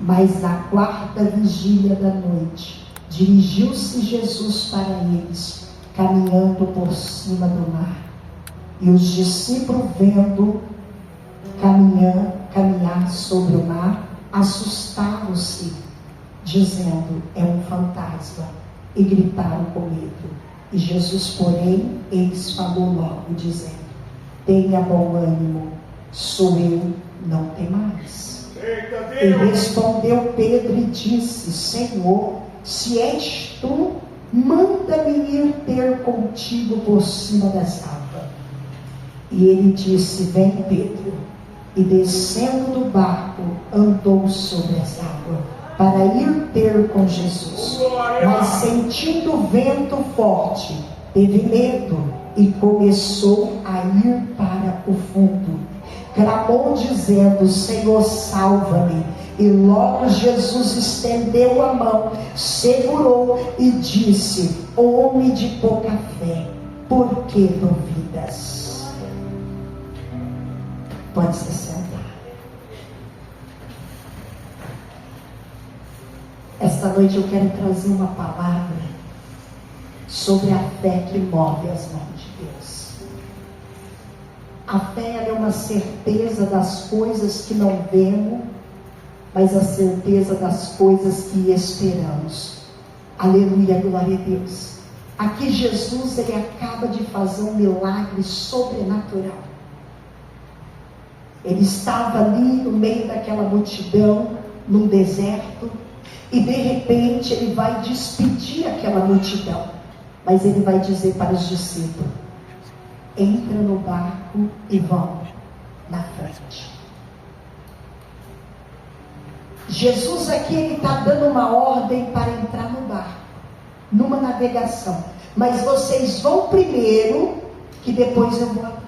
Mas na quarta vigília da noite, dirigiu-se Jesus para eles, caminhando por cima do mar. E os discípulos, vendo caminhar sobre o mar, assustaram-se, dizendo: é um fantasma, e gritaram com medo. E Jesus, porém, eles falou logo, dizendo: tenha bom ânimo, sou eu, não temais. E respondeu Pedro e disse: Senhor, se és tu, manda-me ir ter contigo por cima das águas. E ele disse: vem, Pedro. E descendo do barco, andou sobre as águas, para ir ter com Jesus. Mas sentindo o vento forte, teve medo e começou a ir para o fundo. Clamou dizendo: Senhor, salva-me. E logo Jesus estendeu a mão, segurou e disse: homem de pouca fé, por que duvidas? Pode se sentar. Esta noite eu quero trazer uma palavra sobre a fé que move as mãos de Deus. A fé é uma certeza das coisas que não vemos, mas a certeza das coisas que esperamos. Aleluia, glória a Deus. Aqui Jesus, ele acaba de fazer um milagre sobrenatural. Ele estava ali no meio daquela multidão, num deserto, e de repente ele vai despedir aquela multidão, mas ele vai dizer para os discípulos: entra no barco e vão na frente. Jesus aqui, ele está dando uma ordem para entrar no barco, numa navegação. Mas vocês vão primeiro, que depois eu vou atrás.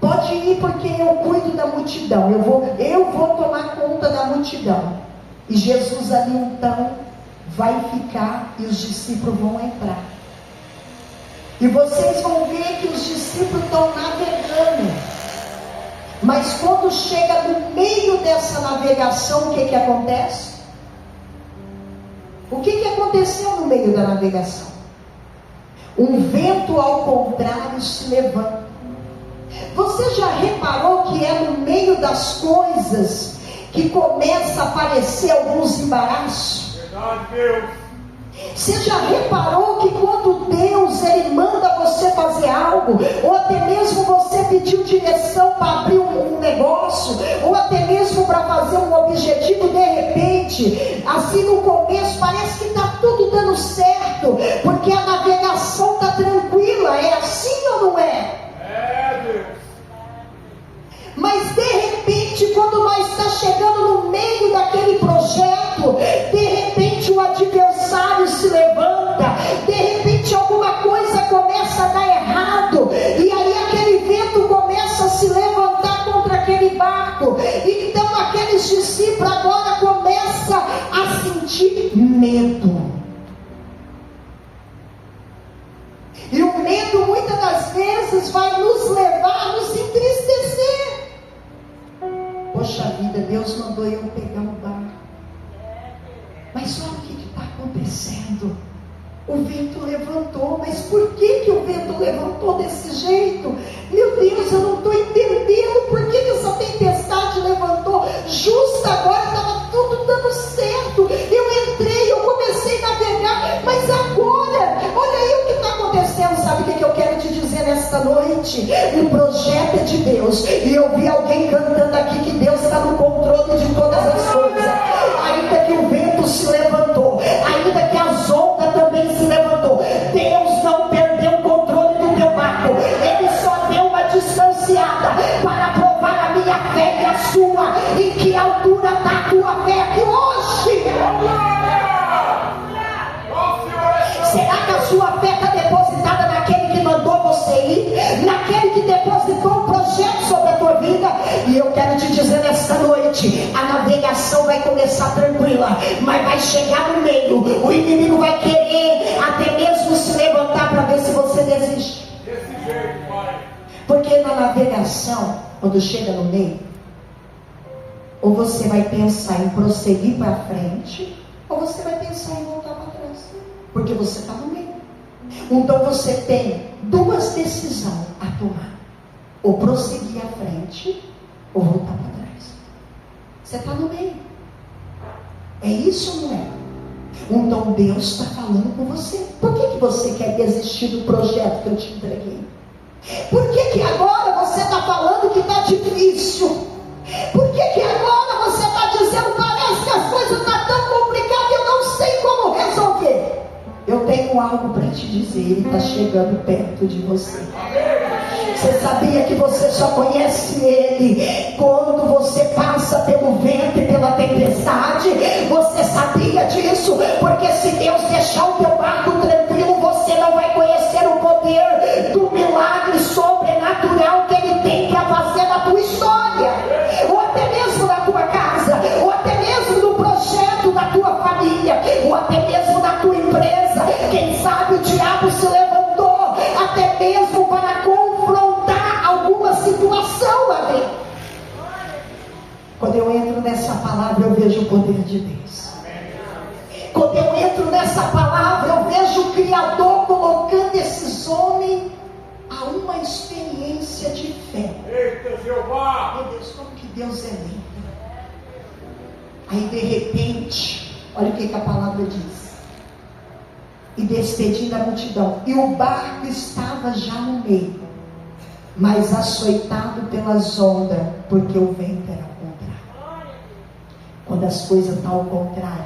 Pode ir, porque eu cuido da multidão. Eu vou tomar conta da multidão. E Jesus ali então vai ficar e os discípulos vão entrar. E vocês vão ver que os discípulos estão navegando. Mas quando chega no meio dessa navegação, o que acontece? O que aconteceu no meio da navegação? Um vento ao contrário se levanta. Você já reparou que é no meio das coisas que começa a aparecer alguns embaraços? Verdade, Deus. Você já reparou que quando Deus, ele manda você fazer algo, ou até mesmo você pediu direção para abrir um negócio, ou até mesmo para fazer um objetivo, de repente, assim no começo, parece que está tudo dando certo, porque a navegação está tranquila. É assim ou não é? É, Deus. Mas de repente, quando nós estamos chegando no meio daquele projeto, de repente o adversário se levanta, de repente alguma coisa começa a dar errado, e aí aquele vento começa a se levantar contra aquele barco. Então aqueles discípulos agora começam a sentir medo. E o medo muitas das vezes vai nos levar a nos entristecer. Poxa vida, Deus mandou eu pegar um barco. Mas olha o que está acontecendo. O vento levantou. Mas por que o vento levantou desse jeito? Meu Deus, eu não estou entendendo por que essa tempestade levantou. Justo agora estava tudo dando certo. Eu entrei, eu comecei a navegar. Mas agora, olha aí o que está acontecendo. Sabe o que eu quero te dizer nesta noite? O projeto é de Deus. E eu vi alguém cantando aqui que Deus está no controle de todas as coisas. Ainda que o vento se levantou, ainda que as ondas também se levantou, Deus não perdeu o controle do teu barco. Ele só deu uma distanciada para provar a minha fé e a sua. Em que altura está a tua fé aqui hoje? Será que a sua fé está depositada naquele que mandou você ir? Naquele que depositou um projeto sobre a tua vida? E eu quero te dizer nesta noite, a navegação vai começar tranquila, mas vai chegar no meio, o inimigo vai querer até mesmo se levantar para ver se você desiste. Desse jeito, Pai. Porque na navegação, quando chega no meio, Ou você vai pensar em prosseguir para frente, ou você vai pensar em voltar para trás. Porque você está no meio. Então você tem duas decisões a tomar. Ou prosseguir à frente, ou voltar para trás. Você está no meio. É isso ou não é? Então Deus está falando com você. Por que você quer desistir do projeto que eu te entreguei? Por que agora você está falando que está difícil? Por que agora você está dizendo, parece que as coisas estão tão complicadas e eu não sei como resolver? Eu tenho algo para te dizer, Ele está chegando perto de você. Você sabia que você só conhece Ele quando você passa pelo vento e pela tempestade? Você sabia disso? Porque se Deus deixar o teu barco tranquilo, você não vai conhecer o poder do milagre sobrenatural que Ele tem para fazer na tua história, ou até mesmo na tua casa, ou até mesmo no projeto da tua família, ou até mesmo na tua empresa. Quem sabe o diabo se levantou até mesmo para confrontar alguma situação ali. Quando eu entro nessa palavra, eu vejo o poder de Deus. Quando eu entro nessa palavra, eu vejo o Criador colocando esses homens a uma experiência de fé. Eita, Jeová! Meu Deus, como que Deus é lindo. Aí de repente, olha o que a palavra diz. E despedindo a multidão, e o barco estava já no meio, mas açoitado pelas ondas, porque o vento era contrário. Quando as coisas estão ao contrário,